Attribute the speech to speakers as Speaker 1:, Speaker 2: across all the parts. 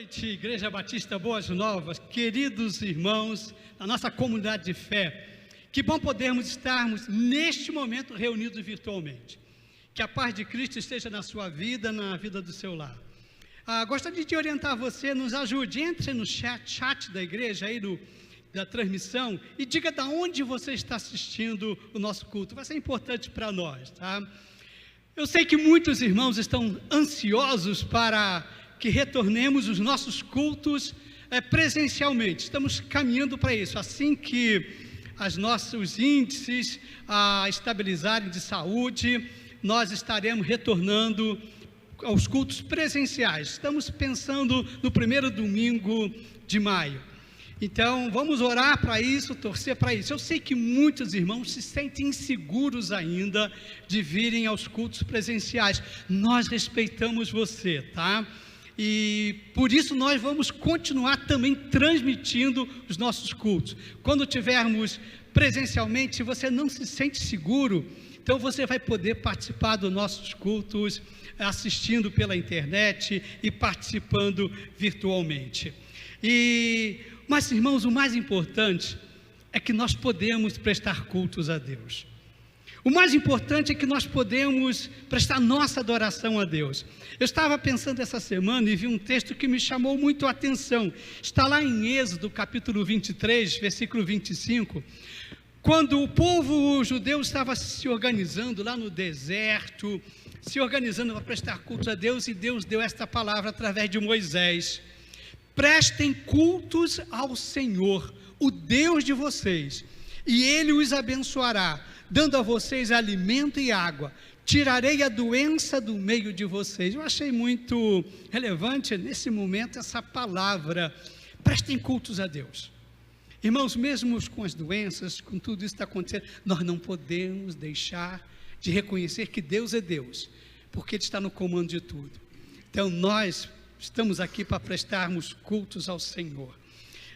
Speaker 1: noite, Igreja Batista Boas Novas, queridos irmãos da nossa comunidade de fé. Que bom podermos estarmos neste momento reunidos virtualmente. Que a paz de Cristo esteja na sua vida, na vida do seu lar. Gostaria de orientar você, nos ajude, entre no chat da igreja aí da transmissão e diga de onde você está assistindo o nosso culto. Vai ser importante para nós, tá? Eu sei que muitos irmãos estão ansiosos para que retornemos os nossos cultos presencialmente. Estamos caminhando para isso. Assim que os nossos índices estabilizarem de saúde, nós estaremos retornando aos cultos presenciais. Estamos pensando no primeiro domingo de maio. Então, vamos orar para isso, torcer para isso. Eu sei que muitos irmãos se sentem inseguros ainda de virem aos cultos presenciais. Nós respeitamos você, tá? E por isso nós vamos continuar também transmitindo os nossos cultos. Quando tivermos presencialmente, se você não se sente seguro, então você vai poder participar dos nossos cultos, assistindo pela internet e participando virtualmente. Mas, irmãos, o mais importante é que nós podemos prestar cultos a Deus. O mais importante é que nós podemos prestar nossa adoração a Deus. Eu estava pensando essa semana e vi um texto que me chamou muito a atenção. Está lá em Êxodo, capítulo 23, versículo 25. Quando o povo judeu estava se organizando lá no deserto, se organizando para prestar cultos a Deus, e Deus deu esta palavra através de Moisés: prestem cultos ao Senhor, o Deus de vocês, e Ele os abençoará, dando a vocês alimento e água. Tirarei a doença do meio de vocês. Eu achei muito relevante nesse momento essa palavra. Prestem cultos a Deus. Irmãos, mesmo com as doenças, com tudo isso que está acontecendo, nós não podemos deixar de reconhecer que Deus é Deus, porque Ele está no comando de tudo. Então nós estamos aqui para prestarmos cultos ao Senhor.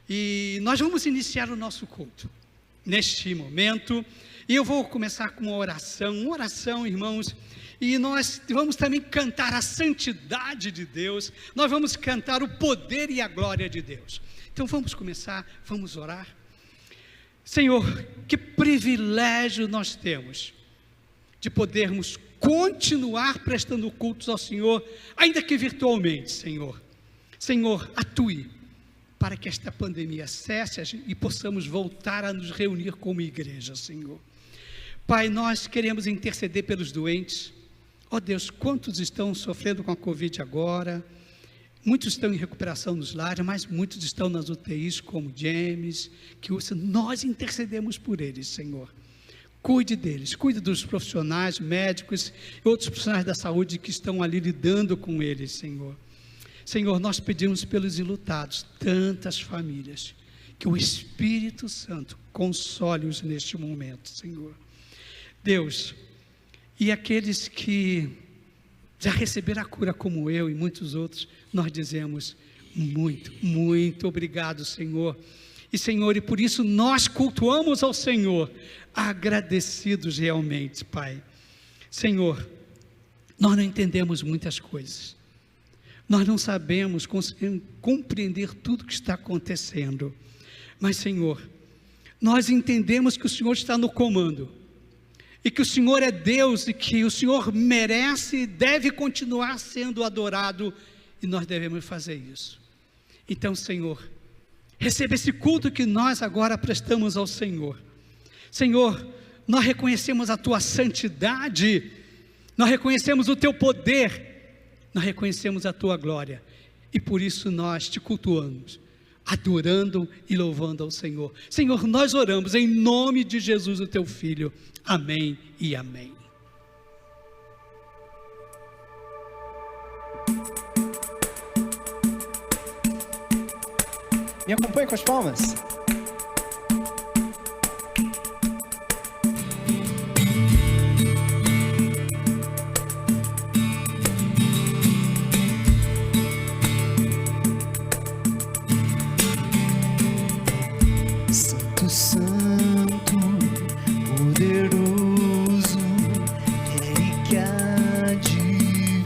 Speaker 1: E nós vamos iniciar o nosso culto neste momento. E eu vou começar com uma oração, irmãos. E nós vamos também cantar a santidade de Deus. Nós vamos cantar o poder e a glória de Deus. Então vamos começar, vamos orar. Senhor, que privilégio nós temos de podermos continuar prestando cultos ao Senhor, ainda que virtualmente, Senhor. Senhor, atue para que esta pandemia cesse e possamos voltar a nos reunir como igreja, Senhor. Pai, nós queremos interceder pelos doentes. Ó Deus, quantos estão sofrendo com a Covid agora? Muitos estão em recuperação nos lares, mas muitos estão nas UTIs, como James, que nós intercedemos por eles, Senhor. Cuide deles, cuide dos profissionais, médicos e outros profissionais da saúde que estão ali lidando com eles, Senhor. Senhor, nós pedimos pelos enlutados, tantas famílias, que o Espírito Santo console-os neste momento, Senhor. Deus, e aqueles que já receberam a cura como eu e muitos outros, nós dizemos muito, muito obrigado, Senhor. E Senhor, e por isso nós cultuamos ao Senhor, agradecidos realmente, Pai. Senhor, nós não entendemos muitas coisas, nós não sabemos compreender tudo que está acontecendo, mas Senhor, nós entendemos que o Senhor está no comando, e que o Senhor é Deus, e que o Senhor merece e deve continuar sendo adorado, e nós devemos fazer isso. Então, Senhor, receba esse culto que nós agora prestamos ao Senhor. Senhor, nós reconhecemos a Tua santidade, nós reconhecemos o Teu poder, nós reconhecemos a Tua glória, e por isso nós Te cultuamos, adorando e louvando ao Senhor. Senhor, nós oramos em nome de Jesus, o Teu Filho. Amém e amém.
Speaker 2: Me acompanhe com as palmas.
Speaker 3: Santo, Santo, poderoso, Ele que há de vir.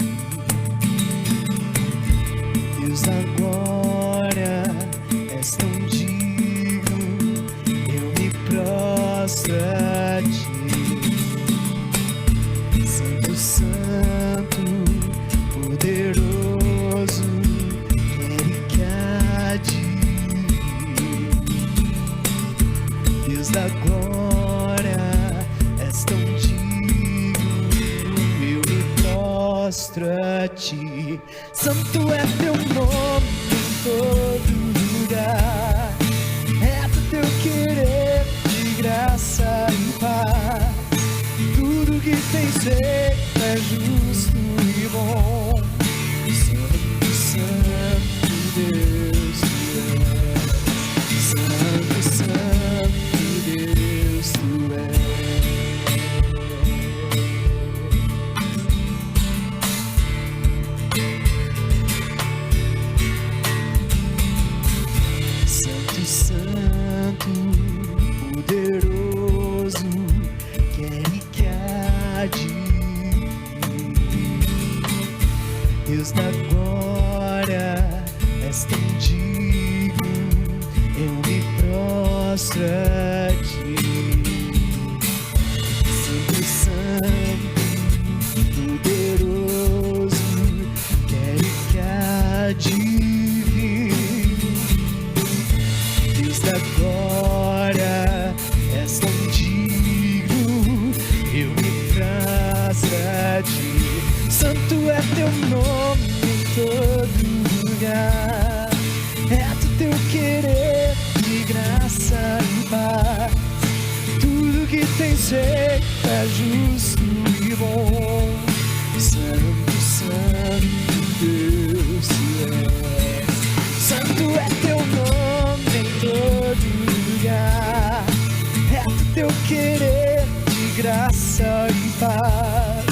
Speaker 3: Deus da glória, prostra-te. Santo, Santo, poderoso, quem que há de vir. Deus da glória, és tão digno, eu me prostro a ti. Santo é teu nome em todo lugar, é do teu querer de graça e paz. Tudo que tens feito é justo e bom. Santo, Santo Deus tu és. Santo, Santo Deus tu és. Santo, Santo, poderoso, quem que há de vir. Deus da glória, és tão digno, eu me prostro a ti. Santo, Santo, poderoso, quem que há de vir. Deus da glória, és tão digno, eu me prostro a ti. Santo é teu nome em todo lugar, é do teu querer de graça e paz. Tudo que tens feito é justo e bom. Santo, Santo Deus tu és. Santo é teu nome em todo lugar, é do teu querer de graça e paz.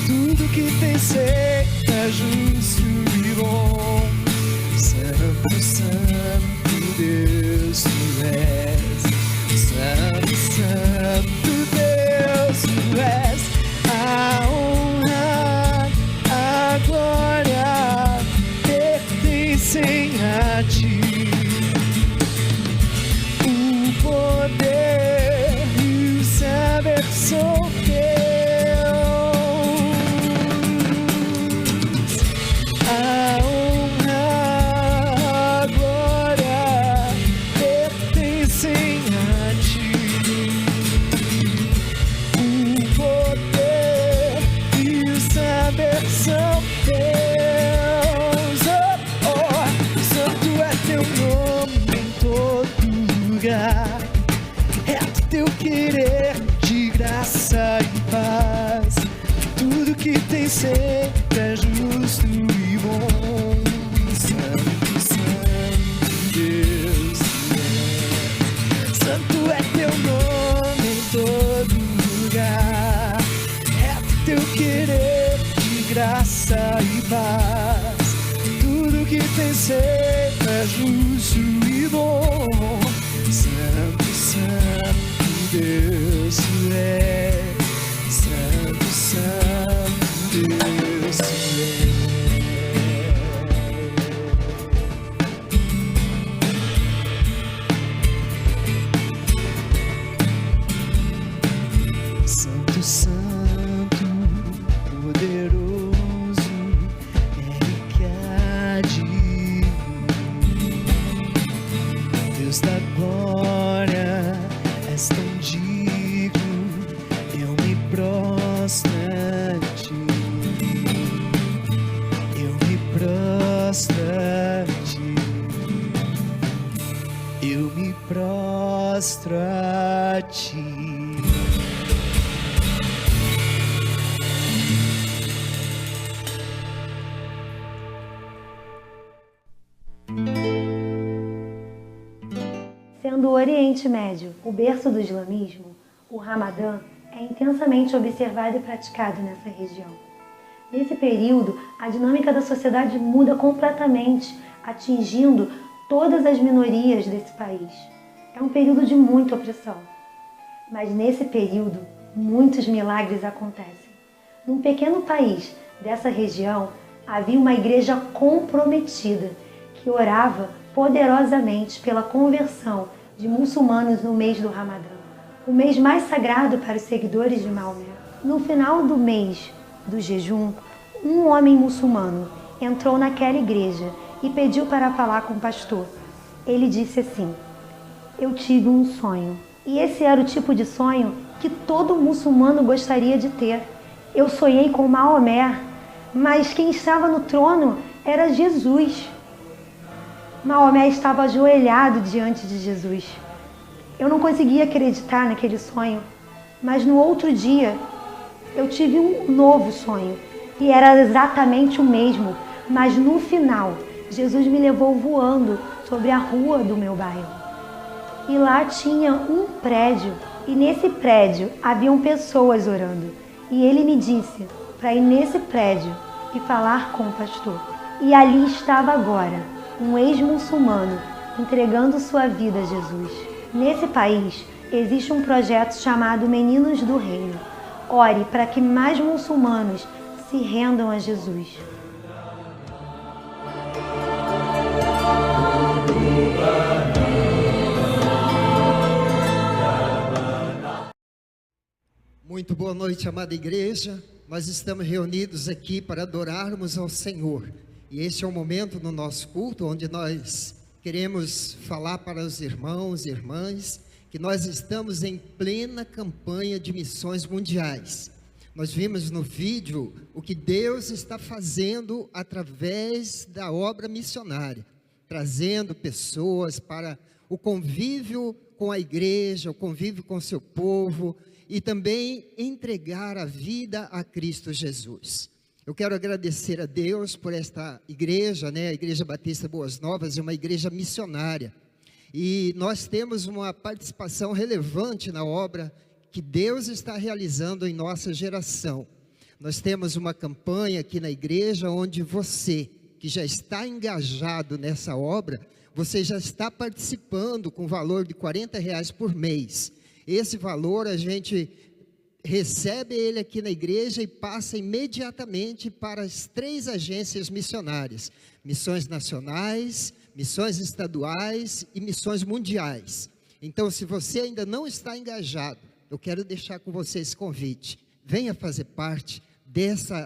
Speaker 3: Tudo que tens feito é justo e bom. Santo, Santo Deus tu és. Santo, Santo Deus tu és. A honra, a glória pertencem a ti. O poder e o saber são teus. A honra, a glória pertencem a ti. O poder e o saber são teus. Oh, oh. Santo é teu nome em todo lugar, é do teu querer de graça e paz. Tudo que tens feito é justo e bom. Santo, Santo Deus tu és. Santo é teu nome em todo lugar, é do teu querer de graça e paz. Tudo que tens feito é justo e bom. Santo, Santo Deus tu és. Santo, Santo Deus tu és. Santo, Santo, poderoso, quem que há de vir. Deus da glória, és tão digno, eu me prostro a ti. Eu me prostro a ti. Eu me prostro a ti.
Speaker 2: Sendo o Oriente Médio o berço do islamismo, o Ramadã é intensamente observado e praticado nessa região. Nesse período, a dinâmica da sociedade muda completamente, atingindo todas as minorias desse país. É um período de muita opressão. Mas nesse período, muitos milagres acontecem. Num pequeno país dessa região, havia uma igreja comprometida que orava poderosamente pela conversão de muçulmanos no mês do Ramadã. o mês mais sagrado para os seguidores de Maomé. No final do mês do jejum, um homem muçulmano entrou naquela igreja e pediu para falar com o pastor. Ele disse assim: eu tive um sonho. E esse era o tipo de sonho que todo muçulmano gostaria de ter. Eu sonhei com Maomé, mas quem estava no trono era Jesus. Maomé estava ajoelhado diante de Jesus. Eu não conseguia acreditar naquele sonho, mas no outro dia eu tive um novo sonho e era exatamente o mesmo, mas no final Jesus me levou voando sobre a rua do meu bairro. E lá tinha um prédio, e nesse prédio haviam pessoas orando. E ele me disse para ir nesse prédio e falar com o pastor. E ali estava agora um ex-muçulmano entregando sua vida a Jesus. Nesse país existe um projeto chamado Meninos do Reino. Ore para que mais muçulmanos se rendam a Jesus.
Speaker 4: Muito boa noite, amada igreja. Nós estamos reunidos aqui para adorarmos ao Senhor. E este é o momento no nosso culto onde nós queremos falar para os irmãos e irmãs que nós estamos em plena campanha de missões mundiais. Nós vimos no vídeo o que Deus está fazendo através da obra missionária, trazendo pessoas para o convívio com a igreja, o convívio com o seu povo, e também entregar a vida a Cristo Jesus. Eu quero agradecer a Deus por esta igreja, a Igreja Batista Boas Novas, é uma igreja missionária. E nós temos uma participação relevante na obra que Deus está realizando em nossa geração. Nós temos uma campanha aqui na igreja onde você, que já está engajado nessa obra, você já está participando com o valor de R$40 por mês. Esse valor a gente recebe ele aqui na igreja e passa imediatamente para as 3 agências missionárias: missões nacionais, missões estaduais e missões mundiais. Então, se você ainda não está engajado, eu quero deixar com você esse convite. Venha fazer parte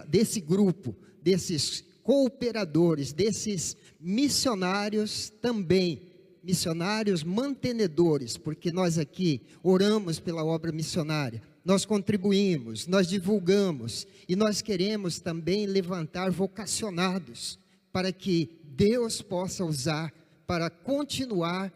Speaker 4: desse grupo, desses cooperadores, desses missionários também, missionários mantenedores, porque nós aqui oramos pela obra missionária, nós contribuímos, nós divulgamos, e nós queremos também levantar vocacionados, para que Deus possa usar para continuar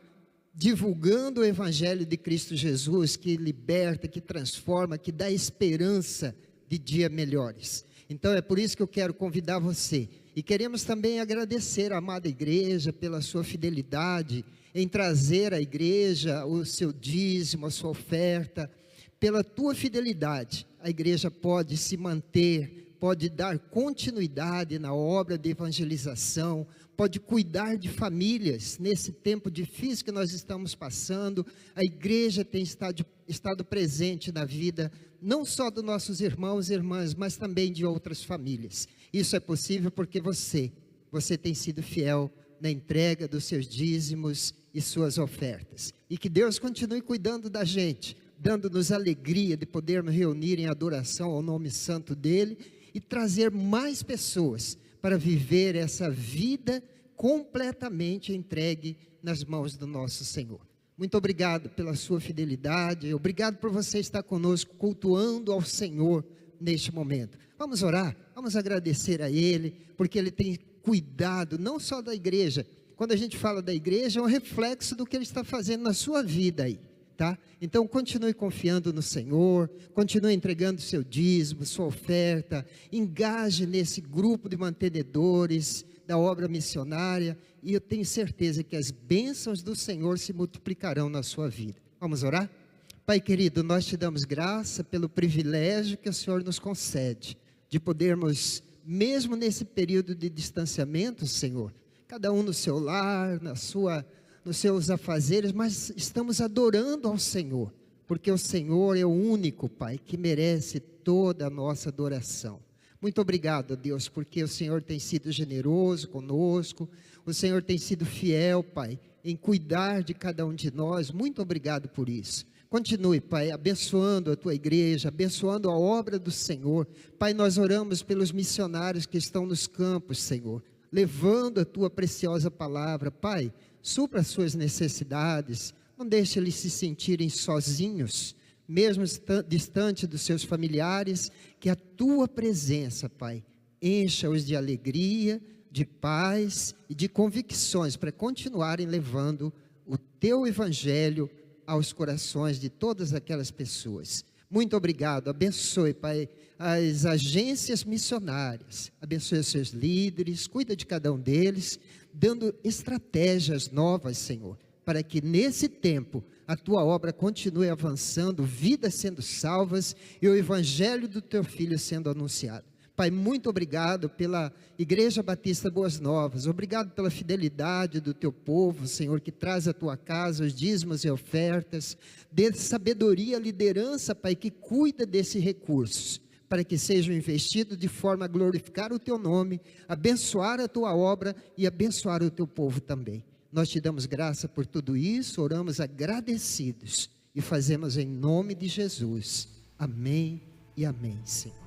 Speaker 4: divulgando o Evangelho de Cristo Jesus, que liberta, que transforma, que dá esperança de dias melhores. Então é por isso que eu quero convidar você, e queremos também agradecer a amada igreja pela sua fidelidade em trazer à igreja o seu dízimo, a sua oferta. Pela tua fidelidade, a igreja pode se manter, pode dar continuidade na obra de evangelização, pode cuidar de famílias nesse tempo difícil que nós estamos passando. A igreja tem estado presente na vida, não só dos nossos irmãos e irmãs, mas também de outras famílias. Isso é possível porque você tem sido fiel na entrega dos seus dízimos e suas ofertas. E que Deus continue cuidando da gente, dando-nos alegria de podermos reunir em adoração ao nome santo dEle e trazer mais pessoas para viver essa vida completamente entregue nas mãos do nosso Senhor. Muito obrigado pela sua fidelidade, obrigado por você estar conosco, cultuando ao Senhor neste momento. Vamos orar, vamos agradecer a Ele, porque Ele tem cuidado não só da igreja. Quando a gente fala da igreja, é um reflexo do que Ele está fazendo na sua vida aí, tá? Então continue confiando no Senhor, continue entregando seu dízimo, sua oferta, engaje nesse grupo de mantenedores da obra missionária, e eu tenho certeza que as bênçãos do Senhor se multiplicarão na sua vida. Vamos orar? Pai querido, nós te damos graça pelo privilégio que o Senhor nos concede, de podermos, mesmo nesse período de distanciamento, Senhor, cada um no seu lar, nos seus afazeres, mas estamos adorando ao Senhor, porque o Senhor é o único, Pai, que merece toda a nossa adoração. Muito obrigado, Deus, porque o Senhor tem sido generoso conosco, o Senhor tem sido fiel, Pai, em cuidar de cada um de nós. Muito obrigado por isso. Continue, Pai, abençoando a Tua igreja, abençoando a obra do Senhor. Pai, nós oramos pelos missionários que estão nos campos, Senhor, levando a Tua preciosa palavra. Pai, supra as suas necessidades, não deixe eles se sentirem sozinhos, mesmo distante dos seus familiares, que a Tua presença, Pai, encha-os de alegria, de paz e de convicções para continuarem levando o Teu Evangelho aos corações de todas aquelas pessoas. Muito obrigado, abençoe, Pai, as agências missionárias, abençoe os seus líderes, cuida de cada um deles, dando estratégias novas, Senhor, para que nesse tempo a Tua obra continue avançando, vidas sendo salvas e o Evangelho do Teu Filho sendo anunciado. Pai, muito obrigado pela Igreja Batista Boas Novas, obrigado pela fidelidade do Teu povo, Senhor, que traz à Tua casa os dízimos e ofertas, dê sabedoria, liderança, Pai, que cuida desses recursos, para que sejam investidos de forma a glorificar o Teu nome, abençoar a Tua obra e abençoar o Teu povo também. Nós Te damos graça por tudo isso, oramos agradecidos e fazemos em nome de Jesus. Amém e amém, Senhor.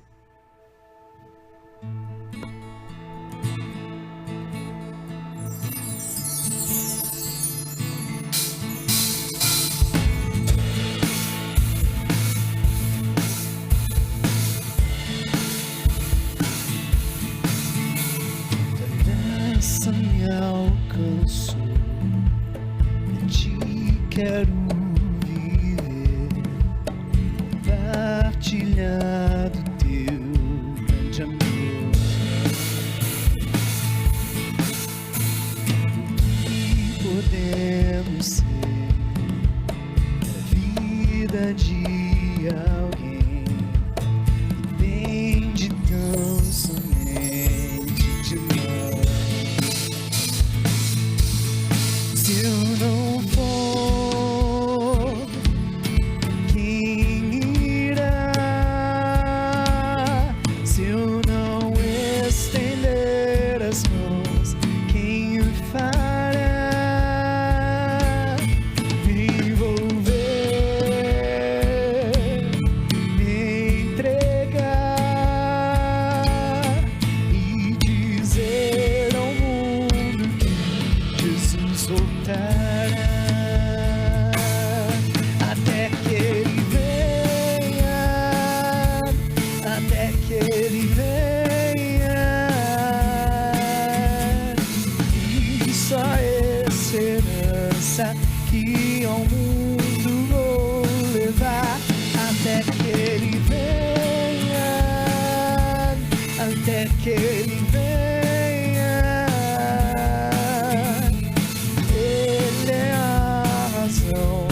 Speaker 3: Graça me alcançou, de Ti quero viver, compartilhar do Teu grande amor. Podemos ser a vida de alguém, depende tão somente de nós. Se eu não for, quem irá? Se eu não estender as mãos, quem o fará? Que ao mundo vou levar, até que Ele venha, até que Ele venha. Ele é a razão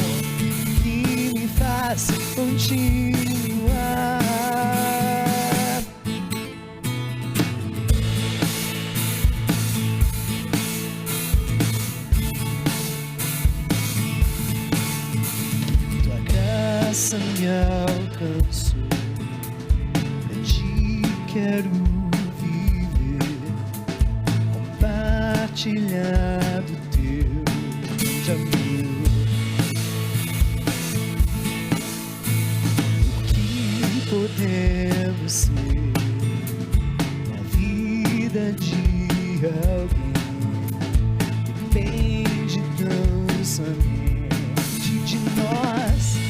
Speaker 3: que me faz continuar. Me alcançou, de Ti quero viver, compartilhar do Teu grande amor. O que podemos ser na vida de alguém, depende tão somente de nós.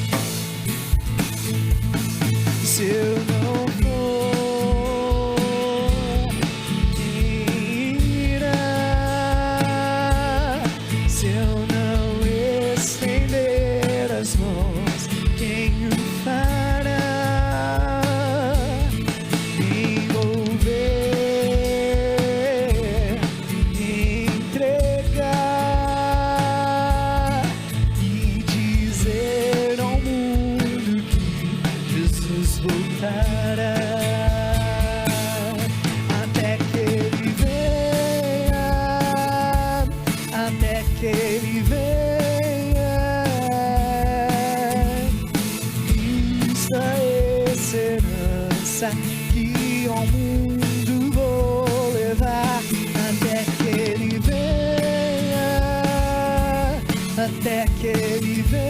Speaker 3: Se eu não for, quem irá? Se eu não estender as mãos, quem o fará? Envolver, entregar e dizer ao mundo que Jesus voltará, até que Ele venha, até que Ele venha. Isso é esperança que ao mundo vou levar, até que Ele venha, até que Ele venha.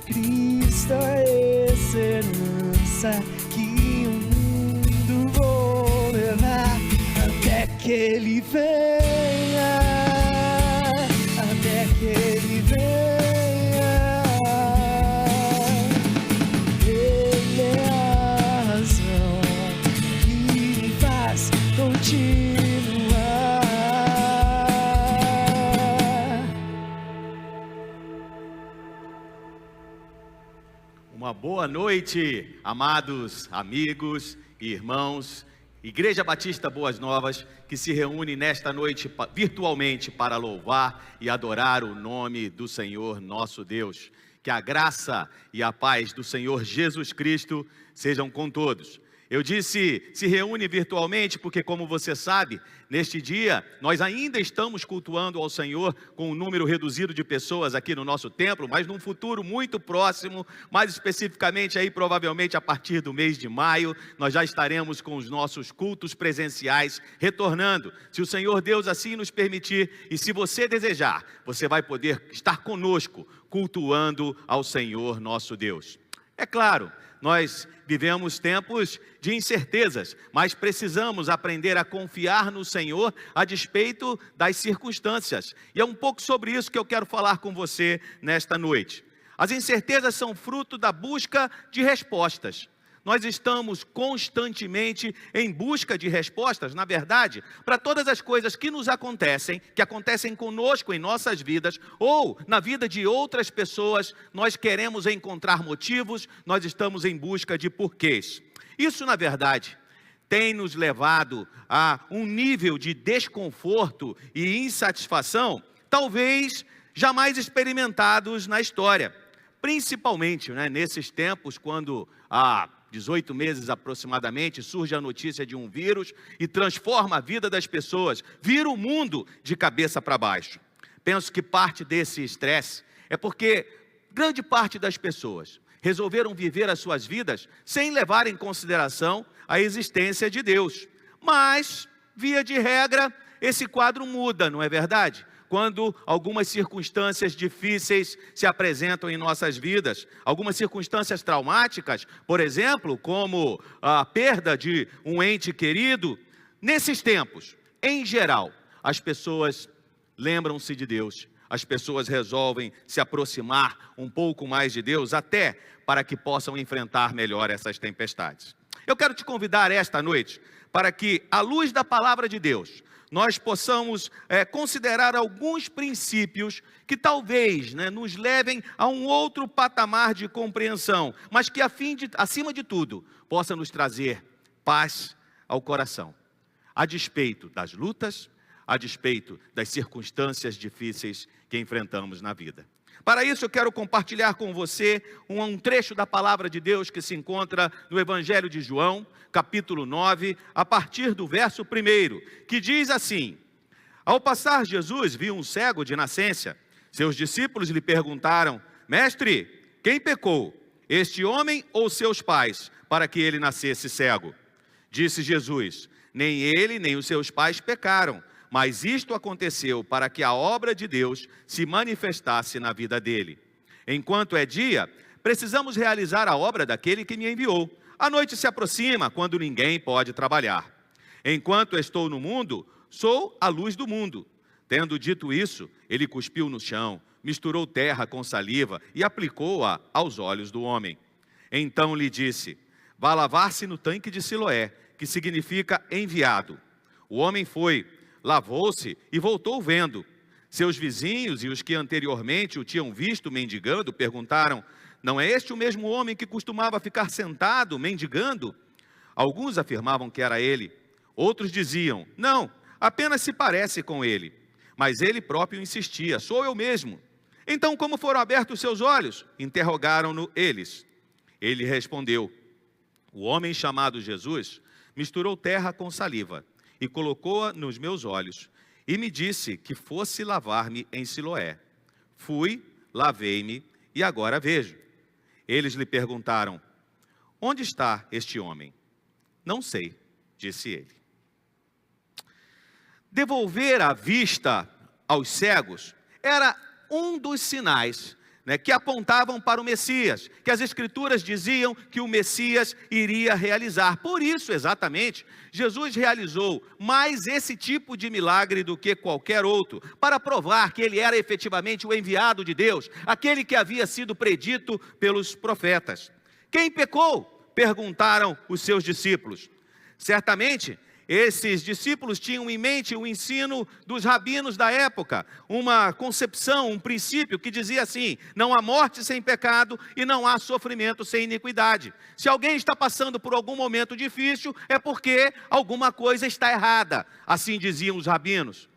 Speaker 3: Cristo é esperança que o mundo vou levar até que Ele venha, até que Ele venha. Ele é a razão que me faz continuar.
Speaker 5: Uma boa noite, amados amigos e irmãos, Igreja Batista Boas Novas, que se reúne nesta noite virtualmente para louvar e adorar o nome do Senhor nosso Deus. Que a graça e a paz do Senhor Jesus Cristo sejam com todos. Eu disse se reúne virtualmente porque, como você sabe, neste dia nós ainda estamos cultuando ao Senhor com um número reduzido de pessoas aqui no nosso templo, mas num futuro muito próximo, mais especificamente aí provavelmente a partir do mês de maio, nós já estaremos com os nossos cultos presenciais retornando. Se o Senhor Deus assim nos permitir e se você desejar, você vai poder estar conosco cultuando ao Senhor nosso Deus. É claro, nós vivemos tempos de incertezas, mas precisamos aprender a confiar no Senhor a despeito das circunstâncias. E é um pouco sobre isso que eu quero falar com você nesta noite. As incertezas são fruto da busca de respostas. Nós estamos constantemente em busca de respostas, na verdade, para todas as coisas que nos acontecem, que acontecem conosco em nossas vidas, ou na vida de outras pessoas, nós queremos encontrar motivos, nós estamos em busca de porquês. Isso, na verdade, tem nos levado a um nível de desconforto e insatisfação, talvez jamais experimentados na história. Principalmente, nesses tempos, quando há 18 meses aproximadamente, surge a notícia de um vírus e transforma a vida das pessoas, vira o mundo de cabeça para baixo. Penso que parte desse estresse é porque grande parte das pessoas resolveram viver as suas vidas sem levar em consideração a existência de Deus. Mas, via de regra, esse quadro muda, não é verdade? Quando algumas circunstâncias difíceis se apresentam em nossas vidas, algumas circunstâncias traumáticas, por exemplo, como a perda de um ente querido, nesses tempos, em geral, as pessoas lembram-se de Deus, as pessoas resolvem se aproximar um pouco mais de Deus, até para que possam enfrentar melhor essas tempestades. Eu quero te convidar esta noite para que, à luz da palavra de Deus, nós possamos considerar alguns princípios que talvez nos levem a um outro patamar de compreensão, mas que acima de tudo, possa nos trazer paz ao coração, a despeito das lutas, a despeito das circunstâncias difíceis que enfrentamos na vida. Para isso eu quero compartilhar com você um trecho da palavra de Deus que se encontra no Evangelho de João, capítulo 9, a partir do verso 1, que diz assim: Ao passar Jesus viu um cego de nascença. Seus discípulos lhe perguntaram: Mestre, quem pecou, este homem ou seus pais, para que ele nascesse cego? Disse Jesus: Nem ele nem os seus pais pecaram, mas isto aconteceu para que a obra de Deus se manifestasse na vida dele. Enquanto é dia, precisamos realizar a obra daquele que me enviou. A noite se aproxima, quando ninguém pode trabalhar. Enquanto estou no mundo, sou a luz do mundo. Tendo dito isso, ele cuspiu no chão, misturou terra com saliva e aplicou-a aos olhos do homem. Então lhe disse: Vá lavar-se no tanque de Siloé, que significa enviado. O homem foi, lavou-se e voltou vendo. Seus vizinhos e os que anteriormente o tinham visto mendigando perguntaram: Não é este o mesmo homem que costumava ficar sentado mendigando? Alguns afirmavam que era ele. Outros diziam: Não, apenas se parece com ele. Mas ele próprio insistia: Sou eu mesmo. Então, como foram abertos seus olhos? Interrogaram-no eles. Ele respondeu: O homem chamado Jesus misturou terra com saliva e colocou-a nos meus olhos, e me disse que fosse lavar-me em Siloé. Fui, lavei-me, e agora vejo. Eles lhe perguntaram: Onde está este homem? Não sei, disse ele. Devolver a vista aos cegos era um dos sinais, né, que apontavam para o Messias, que as Escrituras diziam que o Messias iria realizar. Por isso, exatamente, Jesus realizou mais esse tipo de milagre do que qualquer outro, para provar que ele era efetivamente o enviado de Deus, aquele que havia sido predito pelos profetas. Quem pecou? Perguntaram os seus discípulos. Certamente, esses discípulos tinham em mente o ensino dos rabinos da época, uma concepção, um princípio que dizia assim: não há morte sem pecado e não há sofrimento sem iniquidade. Se alguém está passando por algum momento difícil, é porque alguma coisa está errada, assim diziam os rabinos.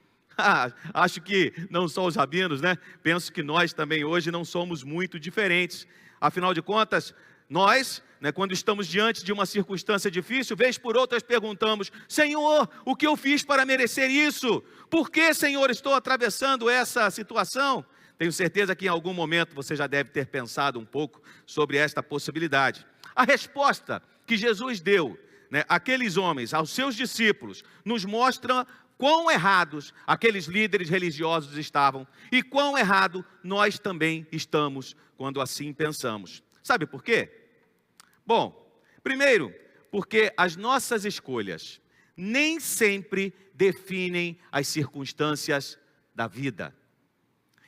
Speaker 5: Acho que não só os rabinos, né? Penso que nós também hoje não somos muito diferentes. Afinal de contas, nós, quando estamos diante de uma circunstância difícil, vez por outra perguntamos: Senhor, o que eu fiz para merecer isso? Por que, Senhor, estou atravessando essa situação? Tenho certeza que em algum momento você já deve ter pensado um pouco sobre esta possibilidade. A resposta que Jesus deu, àqueles homens, aos seus discípulos, nos mostra quão errados aqueles líderes religiosos estavam e quão errado nós também estamos quando assim pensamos. Sabe por quê? Bom, primeiro, porque as nossas escolhas nem sempre definem as circunstâncias da vida.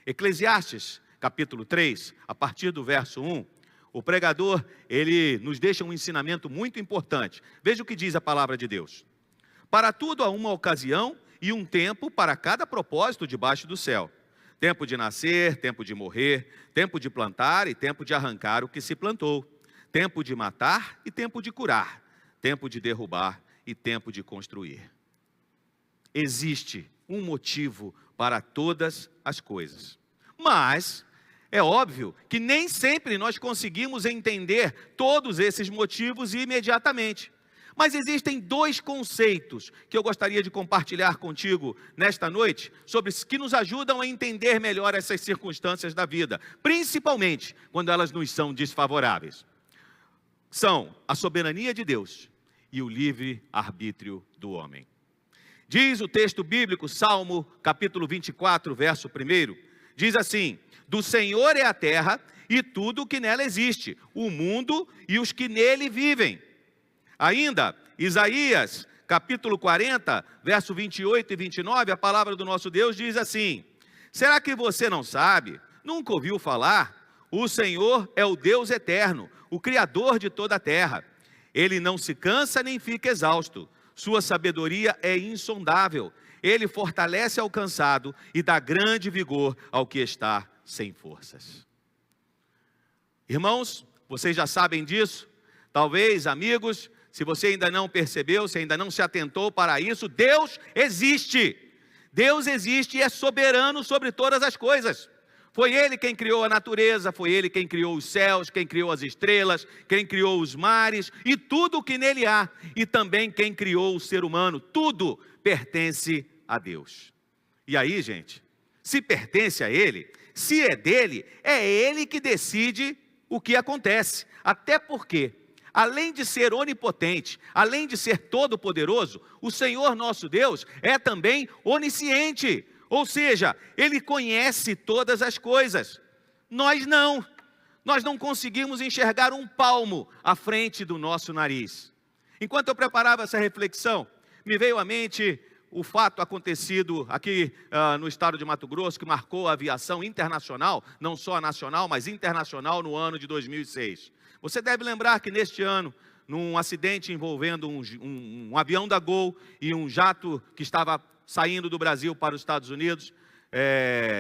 Speaker 5: Eclesiastes, capítulo 3, a partir do verso 1, o pregador, ele nos deixa um ensinamento muito importante. Veja o que diz a palavra de Deus. Para tudo há uma ocasião e um tempo para cada propósito debaixo do céu. Tempo de nascer, tempo de morrer, tempo de plantar e tempo de arrancar o que se plantou. Tempo de matar e tempo de curar, tempo de derrubar e tempo de construir. Existe um motivo para todas as coisas. Mas é óbvio que nem sempre nós conseguimos entender todos esses motivos imediatamente. Mas existem dois conceitos que eu gostaria de compartilhar contigo nesta noite, que nos ajudam a entender melhor essas circunstâncias da vida, principalmente quando elas nos são desfavoráveis. São a soberania de Deus e o livre-arbítrio do homem. Diz o texto bíblico, Salmo capítulo 24, verso 1, diz assim: do Senhor é a terra e tudo o que nela existe, o mundo e os que nele vivem. Ainda, Isaías capítulo 40, verso 28 e 29, a palavra do nosso Deus diz assim: será que você não sabe? Nunca ouviu falar? O Senhor é o Deus eterno, o Criador de toda a terra. Ele não se cansa nem fica exausto. Sua sabedoria é insondável. Ele fortalece ao cansado e dá grande vigor ao que está sem forças. Irmãos, vocês já sabem disso? Talvez, amigos, se você ainda não percebeu, se ainda não se atentou para isso, Deus existe. Deus existe e é soberano sobre todas as coisas. Foi Ele quem criou a natureza, foi Ele quem criou os céus, quem criou as estrelas, quem criou os mares e tudo o que nele há. E também quem criou o ser humano, tudo pertence a Deus. E aí, gente, se pertence a Ele, se é dele, é Ele que decide o que acontece. Até porque, além de ser onipotente, além de ser todo-poderoso, o Senhor nosso Deus é também onisciente. Ou seja, Ele conhece todas as coisas. Nós não conseguimos enxergar um palmo à frente do nosso nariz. Enquanto eu preparava essa reflexão, me veio à mente o fato acontecido aqui no estado de Mato Grosso, que marcou a aviação internacional, não só a nacional, mas internacional no ano de 2006. Você deve lembrar que neste ano, num acidente envolvendo um avião da Gol e um jato que estava saindo do Brasil para os Estados Unidos,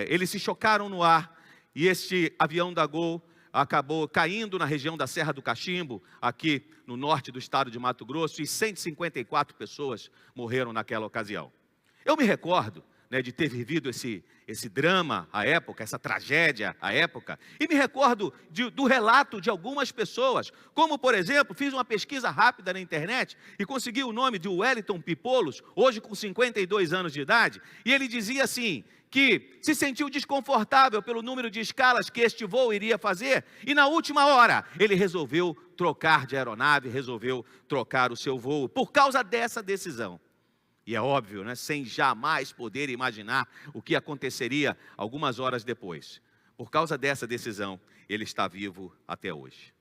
Speaker 5: eles se chocaram no ar e este avião da Gol acabou caindo na região da Serra do Cachimbo, aqui no norte do estado de Mato Grosso, e 154 pessoas morreram naquela ocasião. Eu me recordo, de ter vivido esse drama à época, essa tragédia à época, e me recordo do relato de algumas pessoas, como por exemplo, fiz uma pesquisa rápida na internet e consegui o nome de Wellington Pipolos, hoje com 52 anos de idade, e ele dizia assim, que se sentiu desconfortável pelo número de escalas que este voo iria fazer, e na última hora ele resolveu trocar de aeronave, resolveu trocar o seu voo, por causa dessa decisão. E é óbvio, né? Sem jamais poder imaginar o que aconteceria algumas horas depois. Por causa dessa decisão, ele está vivo até hoje.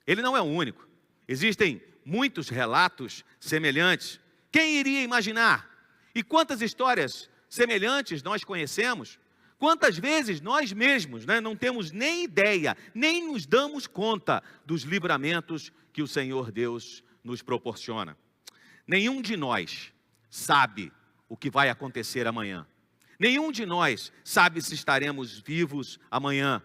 Speaker 5: Ele não é o único. Existem muitos relatos semelhantes. Quem iria imaginar? E quantas histórias semelhantes nós conhecemos? Quantas vezes nós mesmos, né, não temos nem ideia, nem nos damos conta dos livramentos que o Senhor Deus nos proporciona. Nenhum de nós sabe o que vai acontecer amanhã. Nenhum de nós sabe se estaremos vivos amanhã.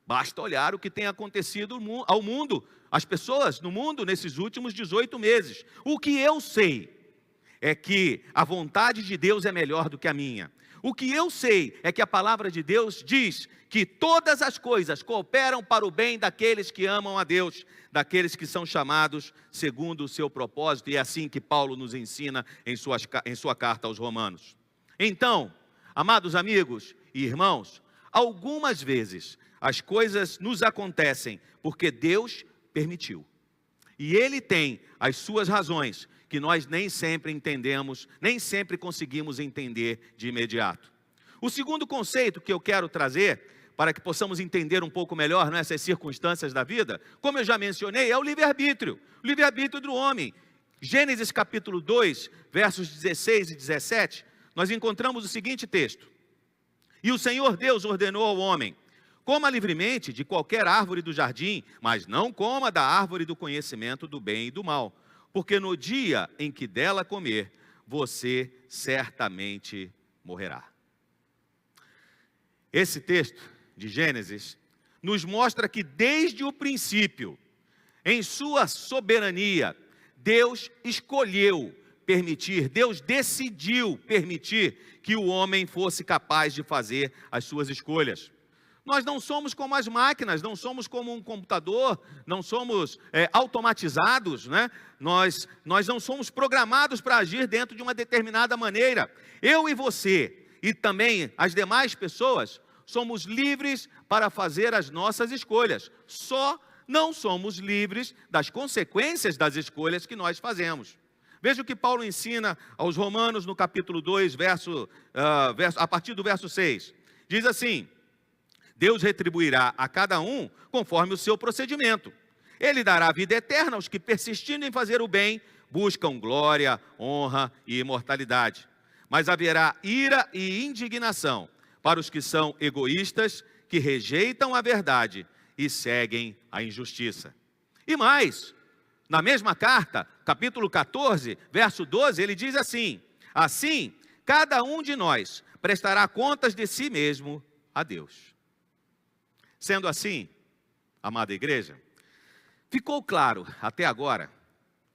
Speaker 5: Basta olhar o que tem acontecido ao mundo, as pessoas no mundo nesses últimos 18 meses. O que eu sei é que a vontade de Deus é melhor do que a minha. O que eu sei é que a palavra de Deus diz que todas as coisas cooperam para o bem daqueles que amam a Deus, daqueles que são chamados segundo o seu propósito, e é assim que Paulo nos ensina em sua carta aos Romanos. Então, amados amigos e irmãos, algumas vezes as coisas nos acontecem porque Deus permitiu. E Ele tem as suas razões, que nós nem sempre entendemos, nem sempre conseguimos entender de imediato. O segundo conceito que eu quero trazer, para que possamos entender um pouco melhor essas circunstâncias da vida, como eu já mencionei, é o livre-arbítrio do homem. Gênesis capítulo 2, versos 16 e 17, nós encontramos o seguinte texto: E o Senhor Deus ordenou ao homem: coma livremente de qualquer árvore do jardim, mas não coma da árvore do conhecimento do bem e do mal, porque no dia em que dela comer, você certamente morrerá. Esse texto de Gênesis nos mostra que desde o princípio, em sua soberania, Deus escolheu permitir, Deus decidiu permitir que o homem fosse capaz de fazer as suas escolhas. Nós não somos como as máquinas, não somos como um computador, não somos automatizados, né? Nós não somos programados para agir dentro de uma determinada maneira. Eu e você, e também as demais pessoas, somos livres para fazer as nossas escolhas. Só não somos livres das consequências das escolhas que nós fazemos. Veja o que Paulo ensina aos Romanos no capítulo 2, a partir do verso 6. Diz assim: Deus retribuirá a cada um conforme o seu procedimento. Ele dará vida eterna aos que, persistindo em fazer o bem, buscam glória, honra e imortalidade. Mas haverá ira e indignação para os que são egoístas, que rejeitam a verdade e seguem a injustiça. E mais, na mesma carta, capítulo 14, verso 12, ele diz assim: assim, cada um de nós prestará contas de si mesmo a Deus. Sendo assim, amada igreja, ficou claro até agora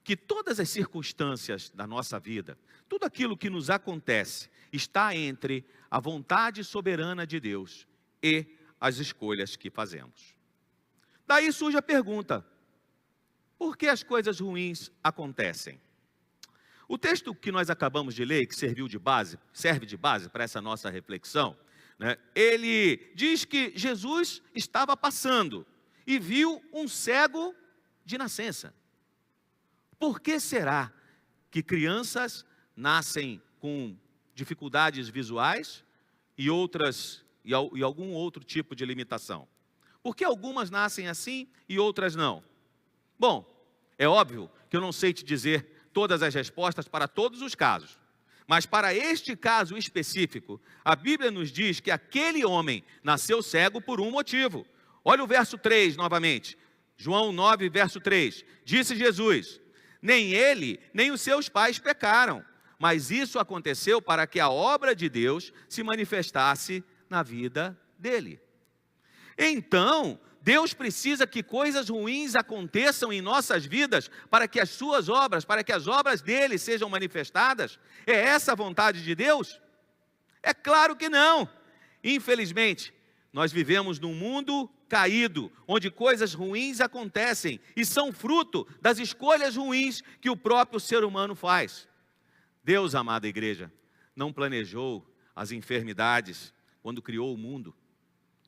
Speaker 5: que todas as circunstâncias da nossa vida, tudo aquilo que nos acontece, está entre a vontade soberana de Deus e as escolhas que fazemos. Daí surge a pergunta: por que as coisas ruins acontecem? O texto que nós acabamos de ler, que serve de base para essa nossa reflexão, ele diz que Jesus estava passando e viu um cego de nascença. Por que será que crianças nascem com dificuldades visuais e algum outro tipo de limitação? Por que algumas nascem assim e outras não? Bom, é óbvio que eu não sei te dizer todas as respostas para todos os casos. Mas para este caso específico, a Bíblia nos diz que aquele homem nasceu cego por um motivo. Olha o verso 3 novamente. João 9, verso 3. Disse Jesus: nem ele, nem os seus pais pecaram, mas isso aconteceu para que a obra de Deus se manifestasse na vida dele. Então, Deus precisa que coisas ruins aconteçam em nossas vidas para que as suas obras, para que as obras dele sejam manifestadas? É essa a vontade de Deus? É claro que não. Infelizmente, nós vivemos num mundo caído, onde coisas ruins acontecem e são fruto das escolhas ruins que o próprio ser humano faz. Deus, amada igreja, não planejou as enfermidades quando criou o mundo.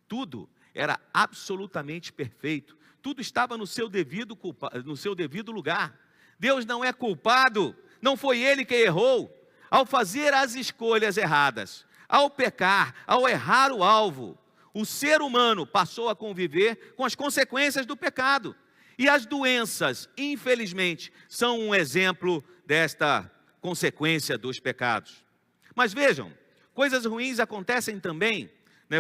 Speaker 5: Tudo era absolutamente perfeito. Tudo estava no seu devido lugar. Deus não é culpado. Não foi Ele que errou. ao fazer as escolhas erradas, ao pecar, ao errar o alvo, o ser humano passou a conviver com as consequências do pecado. E as doenças, infelizmente, são um exemplo desta consequência dos pecados. Mas vejam, coisas ruins acontecem também,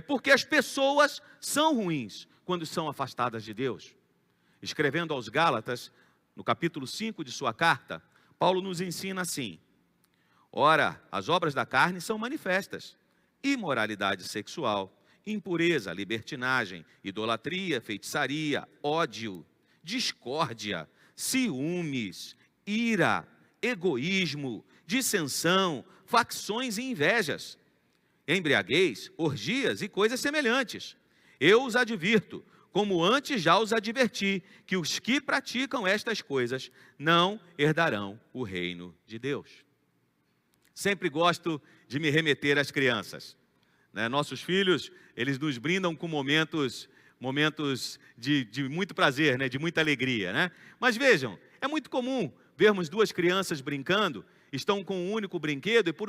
Speaker 5: porque as pessoas são ruins quando são afastadas de Deus. Escrevendo aos Gálatas, no capítulo 5 de sua carta, Paulo nos ensina assim: ora, as obras da carne são manifestas: imoralidade sexual, impureza, libertinagem, idolatria, feitiçaria, ódio, discórdia, ciúmes, ira, egoísmo, dissensão, facções e invejas, embriaguez, orgias e coisas semelhantes. Eu os advirto, como antes já os adverti, que os que praticam estas coisas não herdarão o reino de Deus. Sempre gosto de me remeter às crianças. Nossos filhos, eles nos brindam com momentos de muito prazer, de muita alegria. Mas vejam, é muito comum vermos duas crianças brincando, estão com um único brinquedo e por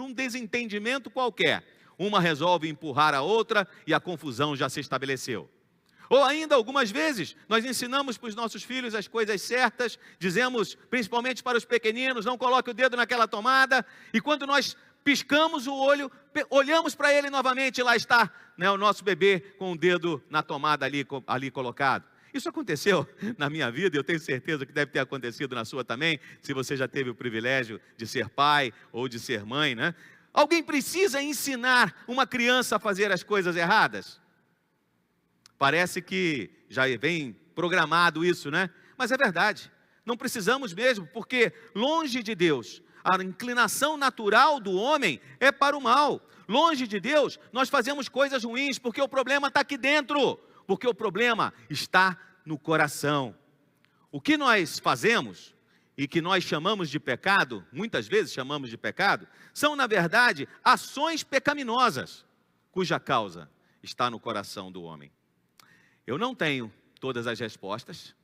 Speaker 5: um desentendimento qualquer, uma resolve empurrar a outra e a confusão já se estabeleceu. Ou ainda, algumas vezes, nós ensinamos para os nossos filhos as coisas certas, dizemos, principalmente para os pequeninos, não coloque o dedo naquela tomada, e quando nós piscamos o olho, olhamos para ele novamente e lá está o nosso bebê com o dedo na tomada ali colocado. Isso aconteceu na minha vida, e eu tenho certeza que deve ter acontecido na sua também, se você já teve o privilégio de ser pai ou de ser mãe, Alguém precisa ensinar uma criança a fazer as coisas erradas? Parece que já vem programado isso, Mas é verdade, não precisamos mesmo, porque longe de Deus, a inclinação natural do homem é para o mal. Longe de Deus, nós fazemos coisas ruins, porque o problema está aqui dentro, porque o problema está no coração. O que nós fazemos, e que nós chamamos de pecado, muitas vezes chamamos de pecado, são na verdade ações pecaminosas, cuja causa está no coração do homem. Eu não tenho todas as respostas,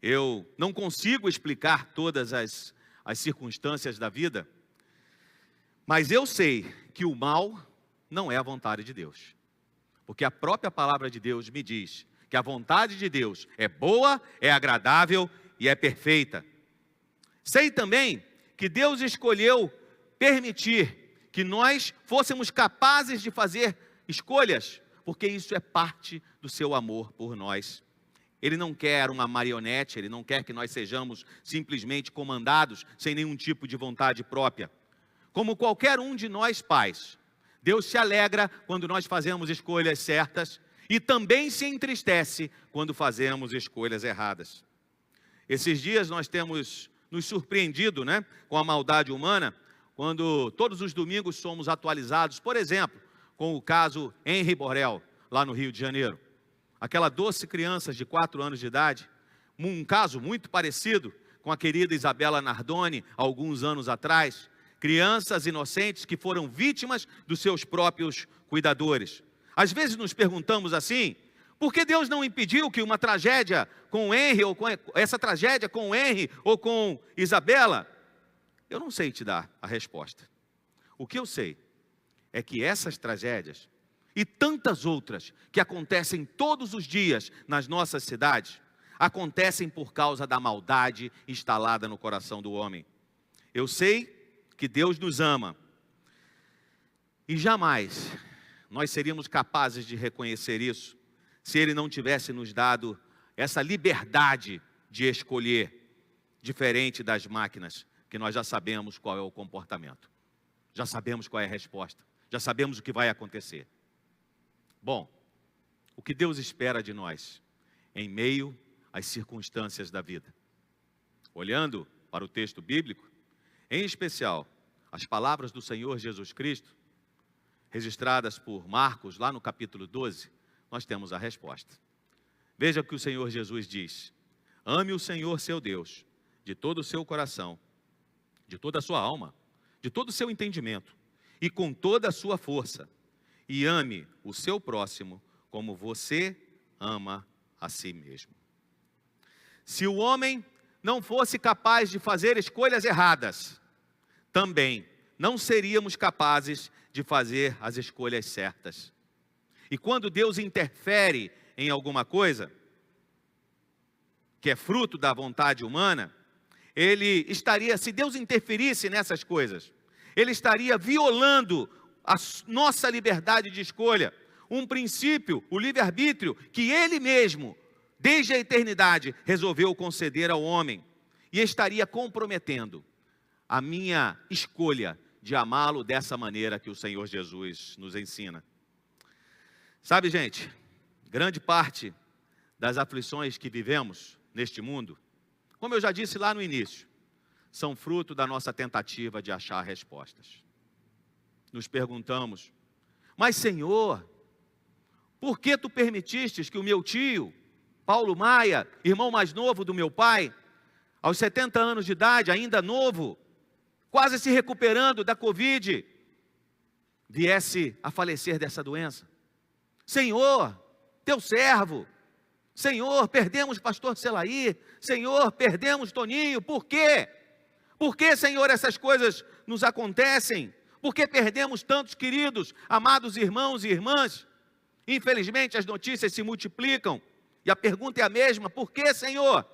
Speaker 5: eu não consigo explicar todas as circunstâncias da vida, mas eu sei que o mal não é a vontade de Deus, porque a própria palavra de Deus me diz que a vontade de Deus é boa, é agradável e é perfeita. Sei também que Deus escolheu permitir que nós fôssemos capazes de fazer escolhas, porque isso é parte do seu amor por nós. Ele não quer uma marionete, Ele não quer que nós sejamos simplesmente comandados sem nenhum tipo de vontade própria. Como qualquer um de nós pais, Deus se alegra quando nós fazemos escolhas certas e também se entristece quando fazemos escolhas erradas. Esses dias nós temos nos surpreendido, com a maldade humana, quando todos os domingos somos atualizados, por exemplo, com o caso Henri Borel, lá no Rio de Janeiro. Aquela doce criança de 4 anos de idade, um caso muito parecido com a querida Isabela Nardoni, alguns anos atrás, crianças inocentes que foram vítimas dos seus próprios cuidadores. Às vezes nos perguntamos assim, por que Deus não impediu que uma tragédia com o Henri, ou com essa tragédia com o Henri ou com Isabela? Eu não sei te dar a resposta. O que eu sei é que essas tragédias e tantas outras que acontecem todos os dias nas nossas cidades, acontecem por causa da maldade instalada no coração do homem. Eu sei que Deus nos ama e jamais nós seríamos capazes de reconhecer isso se Ele não tivesse nos dado essa liberdade de escolher, diferente das máquinas, que nós já sabemos qual é o comportamento, já sabemos qual é a resposta, já sabemos o que vai acontecer. Bom, o que Deus espera de nós em meio às circunstâncias da vida? Olhando para o texto bíblico, em especial as palavras do Senhor Jesus Cristo, registradas por Marcos, lá no capítulo 12, nós temos a resposta. Veja o que o Senhor Jesus diz: ame o Senhor seu Deus, de todo o seu coração, de toda a sua alma, de todo o seu entendimento, e com toda a sua força, e ame o seu próximo como você ama a si mesmo. Se o homem não fosse capaz de fazer escolhas erradas, também não seríamos capazes de fazer as escolhas certas. E quando Deus interfere em alguma coisa, que é fruto da vontade humana, se Deus interferisse nessas coisas, Ele estaria violando a nossa liberdade de escolha, um princípio, o livre-arbítrio, que Ele mesmo, desde a eternidade, resolveu conceder ao homem, e estaria comprometendo a minha escolha de amá-lo dessa maneira que o Senhor Jesus nos ensina. Sabe, gente, grande parte das aflições que vivemos neste mundo, como eu já disse lá no início, são fruto da nossa tentativa de achar respostas. Nos perguntamos, mas Senhor, por que tu permitistes que o meu tio, Paulo Maia, irmão mais novo do meu pai, aos 70 anos de idade, ainda novo, quase se recuperando da Covid, viesse a falecer dessa doença? Senhor, teu servo, Senhor, perdemos pastor Celaí, Senhor, perdemos Toninho, por quê? Por que, Senhor, essas coisas nos acontecem? Por que perdemos tantos queridos, amados irmãos e irmãs? Infelizmente as notícias se multiplicam, e a pergunta é a mesma, por que, Senhor?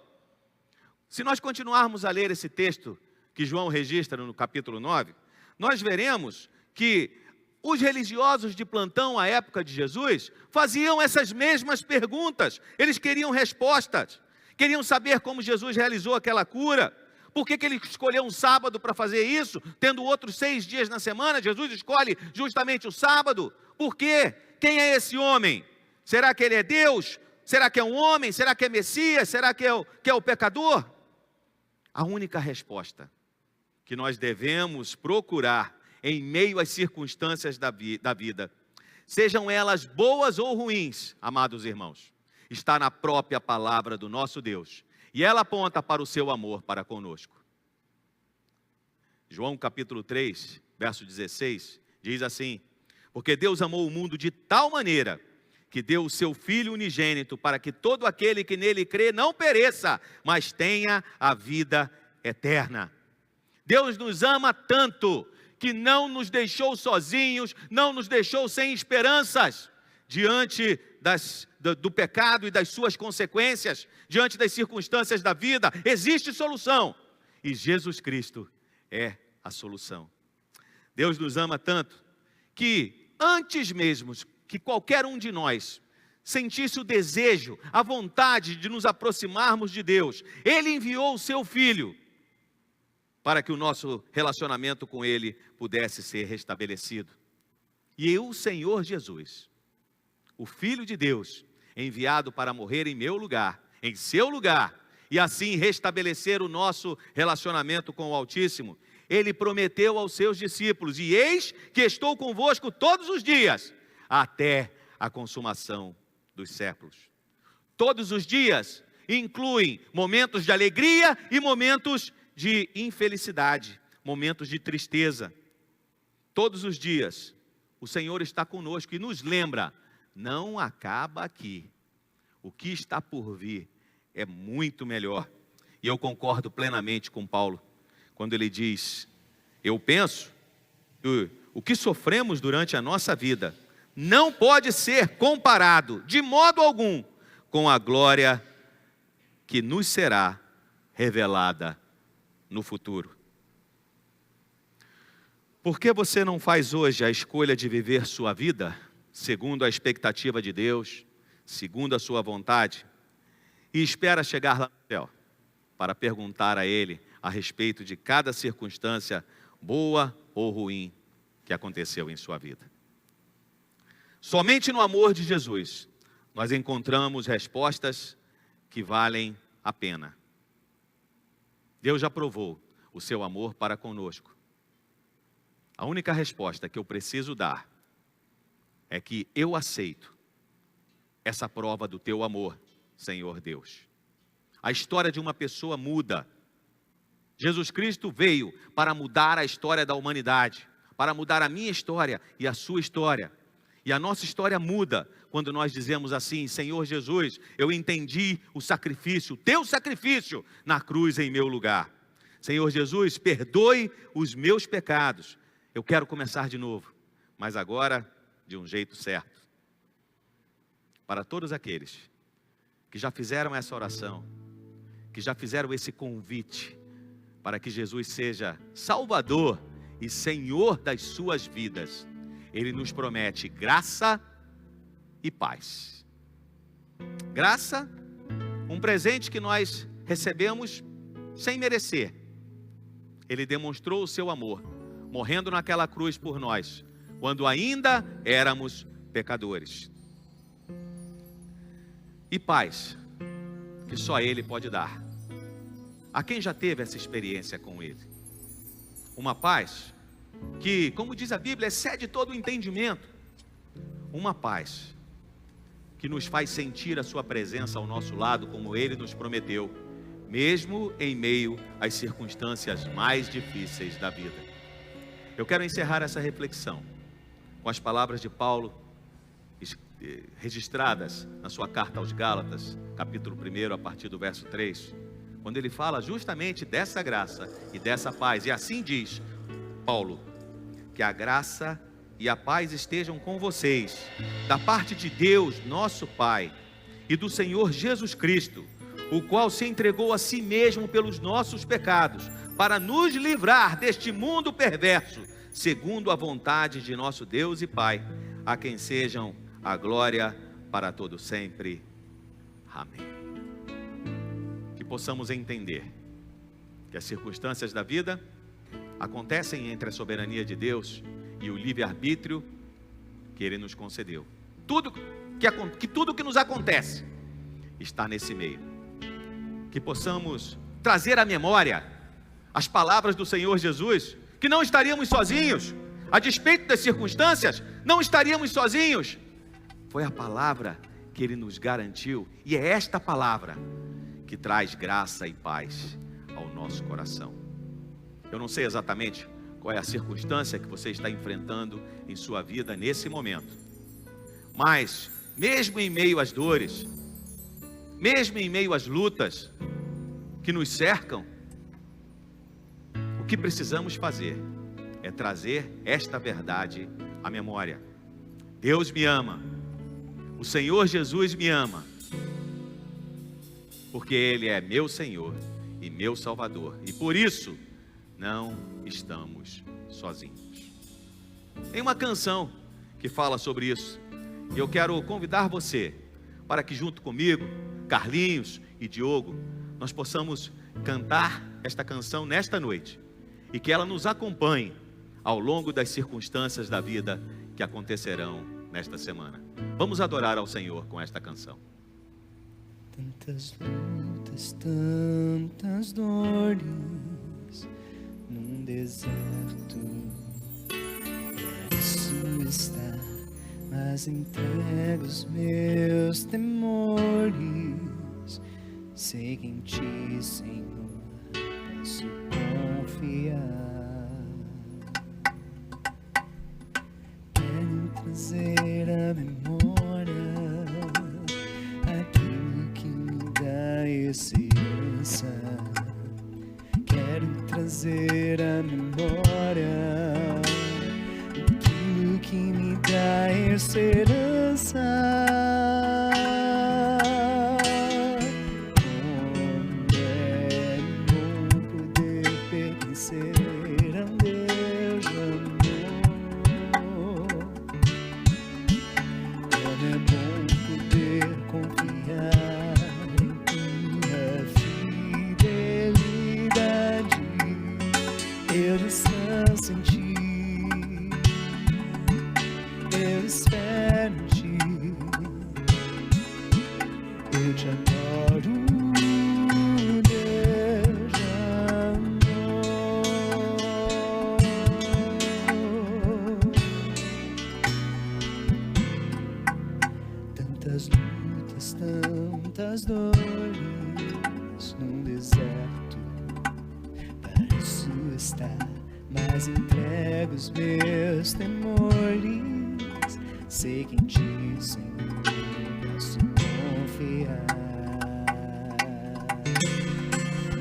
Speaker 5: Se nós continuarmos a ler esse texto que João registra no capítulo 9, nós veremos que os religiosos de plantão à época de Jesus faziam essas mesmas perguntas. Eles queriam respostas, queriam saber como Jesus realizou aquela cura. Por que Ele escolheu um sábado para fazer isso, tendo outros 6 dias na semana? Jesus escolhe justamente o sábado. Por quê? Quem é esse homem? Será que ele é Deus? Será que é um homem? Será que é Messias? Será que é o pecador? A única resposta que nós devemos procurar em meio às circunstâncias da vida, sejam elas boas ou ruins, amados irmãos, está na própria palavra do nosso Deus, e ela aponta para o seu amor para conosco. João capítulo 3, verso 16, diz assim, porque Deus amou o mundo de tal maneira, que deu o seu Filho unigênito, para que todo aquele que nele crê não pereça, mas tenha a vida eterna. Deus nos ama tanto, que não nos deixou sozinhos, não nos deixou sem esperanças, diante do pecado e das suas consequências, diante das circunstâncias da vida, existe solução, e Jesus Cristo é a solução. Deus nos ama tanto, que antes mesmo que qualquer um de nós sentisse o desejo, a vontade de nos aproximarmos de Deus, Ele enviou o seu Filho, para que o nosso relacionamento com Ele pudesse ser restabelecido. E o Senhor Jesus, o Filho de Deus, enviado para morrer em meu lugar, em seu lugar, e assim restabelecer o nosso relacionamento com o Altíssimo, Ele prometeu aos seus discípulos, e eis que estou convosco todos os dias, até a consumação dos séculos. Todos os dias incluem momentos de alegria e momentos de infelicidade, momentos de tristeza. Todos os dias o Senhor está conosco e nos lembra, não acaba aqui, o que está por vir é muito melhor. E eu concordo plenamente com Paulo, quando ele diz, eu penso que o que sofremos durante a nossa vida não pode ser comparado de modo algum com a glória que nos será revelada no futuro. Por que você não faz hoje a escolha de viver sua vida segundo a expectativa de Deus, segundo a sua vontade, e espera chegar lá no céu para perguntar a Ele a respeito de cada circunstância boa ou ruim que aconteceu em sua vida? Somente no amor de Jesus nós encontramos respostas que valem a pena. Deus já provou o seu amor para conosco. A única resposta que eu preciso dar é que eu aceito essa prova do teu amor, Senhor Deus. A história de uma pessoa muda. Jesus Cristo veio para mudar a história da humanidade, para mudar a minha história e a sua história. E a nossa história muda quando nós dizemos assim, Senhor Jesus, eu entendi o sacrifício, o teu sacrifício na cruz em meu lugar. Senhor Jesus, perdoe os meus pecados. Eu quero começar de novo, mas agora de um jeito certo. Para todos aqueles que já fizeram essa oração, que já fizeram esse convite, para que Jesus seja Salvador e Senhor das suas vidas, Ele nos promete graça e paz. Graça, um presente que nós recebemos sem merecer. Ele demonstrou o seu amor, morrendo naquela cruz por nós, quando ainda éramos pecadores. E paz, que só Ele pode dar. A quem já teve essa experiência com Ele? Uma paz que, como diz a Bíblia, excede todo o entendimento. Uma paz que nos faz sentir a sua presença ao nosso lado, como Ele nos prometeu, mesmo em meio às circunstâncias mais difíceis da vida. Eu quero encerrar essa reflexão com as palavras de Paulo, registradas na sua carta aos Gálatas, capítulo 1, a partir do verso 3, quando ele fala justamente dessa graça e dessa paz. E assim diz Paulo: que a graça e a paz estejam com vocês, da parte de Deus, nosso Pai, e do Senhor Jesus Cristo, o qual se entregou a si mesmo pelos nossos pecados, para nos livrar deste mundo perverso, segundo a vontade de nosso Deus e Pai, a quem sejam a glória para todo sempre. Amém. Que possamos entender que as circunstâncias da vida acontecem entre a soberania de Deus e o livre-arbítrio que Ele nos concedeu. Tudo que nos acontece está nesse meio. Que possamos trazer à memória as palavras do Senhor Jesus, que não estaríamos sozinhos, a despeito das circunstâncias, não estaríamos sozinhos. Foi a palavra que Ele nos garantiu, e é esta palavra que traz graça e paz ao nosso coração. Eu não sei exatamente qual é a circunstância que você está enfrentando em sua vida nesse momento, mas mesmo em meio às dores, mesmo em meio às lutas que nos cercam, o que precisamos fazer é trazer esta verdade à memória. Deus me ama, o Senhor Jesus me ama, porque Ele é meu Senhor e meu Salvador, e por isso não estamos sozinhos. Tem uma canção que fala sobre isso, e eu quero convidar você para que junto comigo, Carlinhos e Diogo, nós possamos cantar esta canção nesta noite, e que ela nos acompanhe ao longo das circunstâncias da vida que acontecerão nesta semana. Vamos adorar ao Senhor com esta canção.
Speaker 3: Tantas lutas, tantas dores num deserto, isso está, mas entrego os meus temores. Sei que em Ti, Senhor, posso confiar. Quero trazer à memória aquilo que me dá esperança. Quero trazer à memória aquilo que me dá esperança. Como é bom poder pertencer a um Deus de amor. Como é bom poder confiar em Tua fidelidade. Eu descanso em Ti, eu espero em Ti, eu Te adoro, Deus de amor. Tantas lutas, tantas dores num deserto, para isso estar, mas entrego os meus temores. Sei que em Ti, Senhor, posso confiar.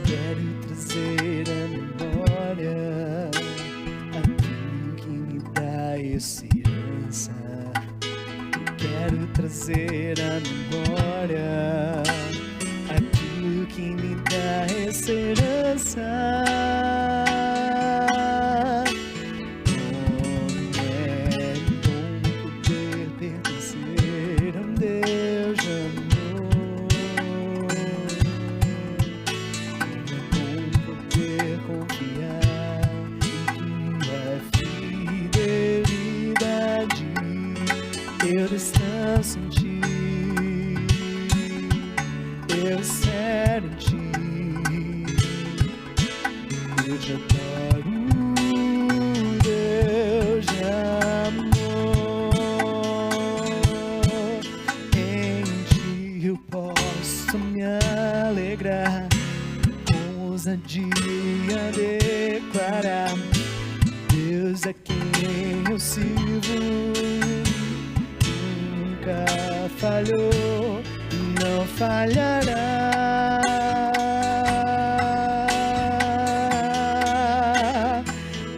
Speaker 3: Quero trazer à memória aquilo que me dá esperança. Quero trazer à memória aquilo que me dá esperança. Como é bom poder pertencer a um Deus de amor. Como é bom poder confiar em tua fidelidade. Eu descanso em ti, eu espero em ti, eu te adoro, Deus de amor. Em ti eu posso me alegrar, com ousadia declarar: Deus é quem eu sirvo. Nunca falhou, não falhará.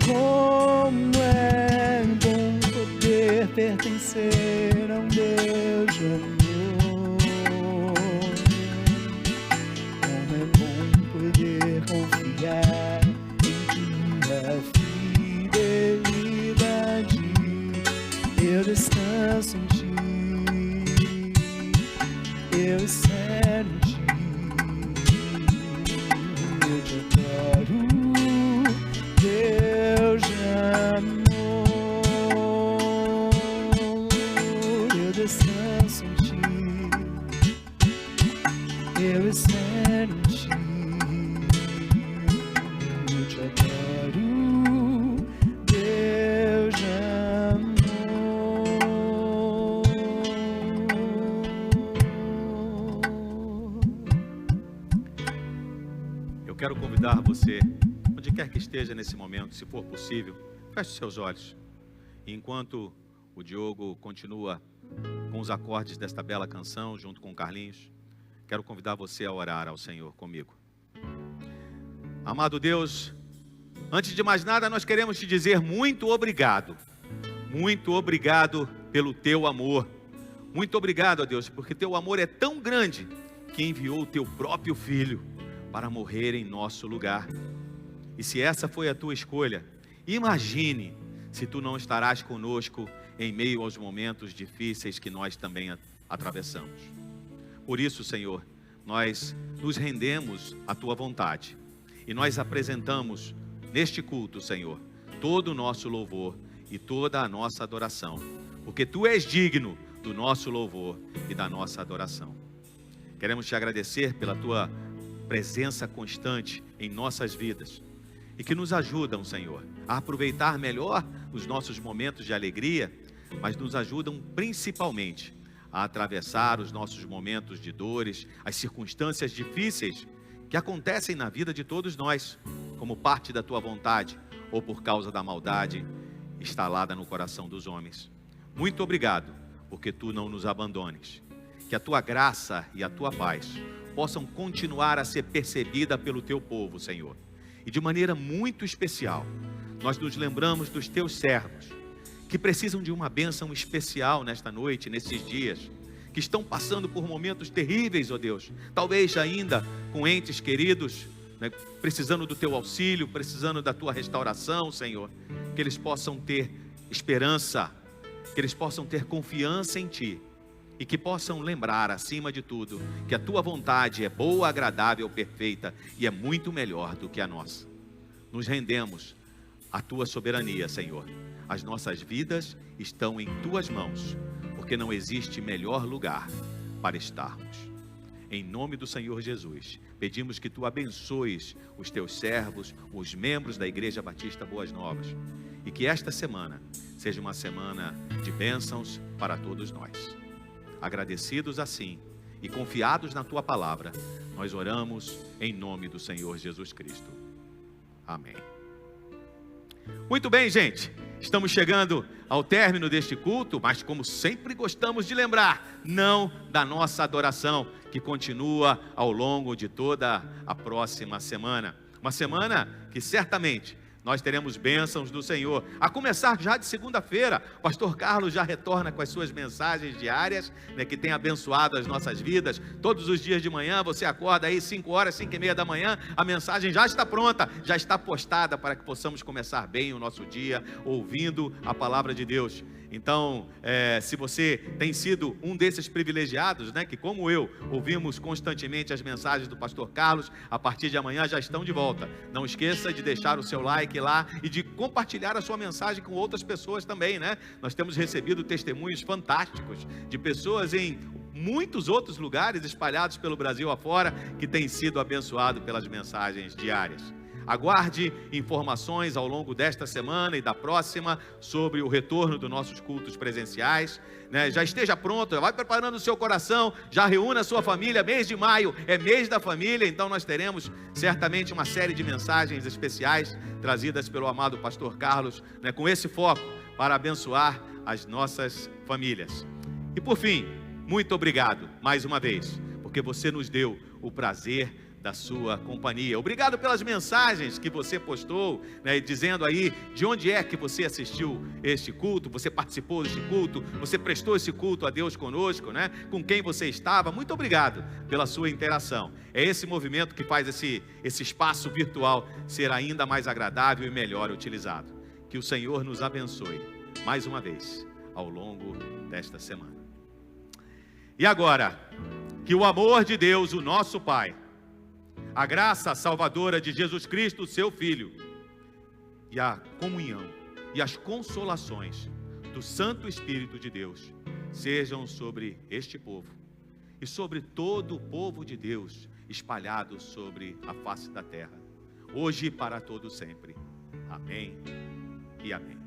Speaker 3: Como é bom poder pertencer a um Deus de amor. Como é bom poder confiar em tua fidelidade. Eu descanso em ti, eu espero em ti, eu te adoro, Deus de amor. Eu descanso em ti, eu espero em ti, eu te adoro, Deus de amor.
Speaker 5: Quero convidar você, onde quer que esteja nesse momento, se for possível, feche os seus olhos. E enquanto o Diogo continua com os acordes desta bela canção, junto com o Carlinhos, quero convidar você a orar ao Senhor comigo. Amado Deus, antes de mais nada, nós queremos te dizer muito obrigado. Muito obrigado pelo teu amor. Muito obrigado, ó Deus, porque teu amor é tão grande que enviou o teu próprio Filho para morrer em nosso lugar. E se essa foi a tua escolha, imagine se tu não estarás conosco em meio aos momentos difíceis que nós também atravessamos. Por isso, Senhor, nós nos rendemos à tua vontade e nós apresentamos neste culto, Senhor, todo o nosso louvor e toda a nossa adoração, porque tu és digno do nosso louvor e da nossa adoração. Queremos te agradecer pela tua presença constante em nossas vidas e que nos ajudam, Senhor, a aproveitar melhor os nossos momentos de alegria, mas nos ajudam principalmente a atravessar os nossos momentos de dores, as circunstâncias difíceis que acontecem na vida de todos nós, como parte da tua vontade ou por causa da maldade instalada no coração dos homens. Muito obrigado, porque tu não nos abandones. Que a tua graça e a tua paz possam continuar a ser percebida pelo teu povo, Senhor. E de maneira muito especial, nós nos lembramos dos teus servos, que precisam de uma bênção especial nesta noite, nesses dias, que estão passando por momentos terríveis, ó Deus, talvez ainda com entes queridos, né, precisando do teu auxílio, precisando da tua restauração, Senhor, que eles possam ter esperança, que eles possam ter confiança em ti, e que possam lembrar, acima de tudo, que a tua vontade é boa, agradável, perfeita e é muito melhor do que a nossa. Nos rendemos à tua soberania, Senhor. As nossas vidas estão em tuas mãos, porque não existe melhor lugar para estarmos. Em nome do Senhor Jesus, pedimos que tu abençoes os teus servos, os membros da Igreja Batista Boas Novas, e que esta semana seja uma semana de bênçãos para todos nós. Agradecidos assim e confiados na tua palavra, nós oramos em nome do Senhor Jesus Cristo. Amém. Muito bem, gente, estamos chegando ao término deste culto, mas como sempre gostamos de lembrar, não da nossa adoração, que continua ao longo de toda a próxima semana. Uma semana que certamente nós teremos bênçãos do Senhor. A começar já de segunda-feira, o pastor Carlos já retorna com as suas mensagens diárias, né, que tem abençoado as nossas vidas. Todos os dias de manhã, você acorda aí 5 horas, 5:30 da manhã, a mensagem já está pronta, já está postada para que possamos começar bem o nosso dia, ouvindo a palavra de Deus. Então, se você tem sido um desses privilegiados, né, que como eu, ouvimos constantemente as mensagens do pastor Carlos, a partir de amanhã já estão de volta. Não esqueça de deixar o seu like lá e de compartilhar a sua mensagem com outras pessoas também, né? Nós temos recebido testemunhos fantásticos de pessoas em muitos outros lugares espalhados pelo Brasil afora que têm sido abençoados pelas mensagens diárias. Aguarde informações ao longo desta semana e da próxima sobre o retorno dos nossos cultos presenciais, né? Já esteja pronto, já vai preparando o seu coração, já reúna a sua família. Mês de maio é mês da família, então nós teremos certamente uma série de mensagens especiais trazidas pelo amado pastor Carlos, né, com esse foco para abençoar as nossas famílias. E por fim, muito obrigado mais uma vez, porque você nos deu o prazer da sua companhia. Obrigado pelas mensagens que você postou, né, dizendo aí de onde é que você assistiu este culto, você participou deste culto, você prestou esse culto a Deus conosco, né, com quem você estava. Muito obrigado pela sua interação. É esse movimento que faz esse espaço virtual ser ainda mais agradável e melhor utilizado. Que o Senhor nos abençoe mais uma vez ao longo desta semana. E agora, que o amor de Deus, o nosso Pai, a graça salvadora de Jesus Cristo, seu Filho, e a comunhão e as consolações do Santo Espírito de Deus sejam sobre este povo e sobre todo o povo de Deus espalhado sobre a face da terra, hoje e para todo sempre. Amém e amém.